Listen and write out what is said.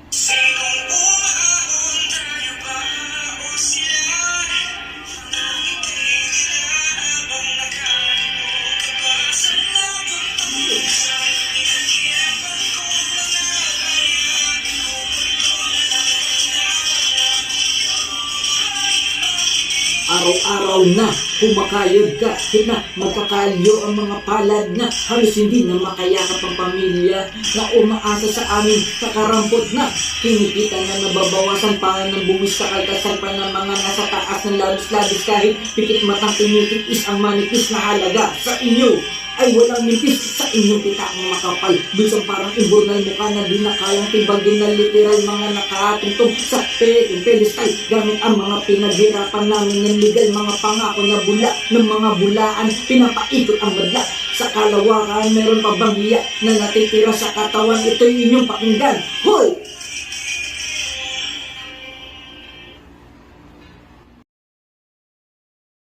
Sinong umahon tayo ba o sila? Nakikita habang nakalimutan pa sa labang tulisan. Pinaghirapan kong mga pahayag kung mundo na lang Araw-araw na kumakayod ka, na magkakalyo ang mga palad na halos hindi na makayakap ang pamilya na umaasa sa amin sa karampot na kinikita na nababawasan pa ng buwis sa kaltasan pa ng mga nasa taas ng labis-labis kahit pikit matang tinitis ang manipis na halaga sa inyo ay walang nipis sa inyong kitang makapal. Bilang parang imburnal mukha na di nakalang tibagin na literal mga nakatungtong sa pedestal gamit ang mga pinaghirapan namin ng legal mga pangako na bula ng mga bulaan pinapaikot ang badla sa kalawakan. Meron pa bang hiya na natitira sa katawan? Ito'y inyong pakinggan. Hoy!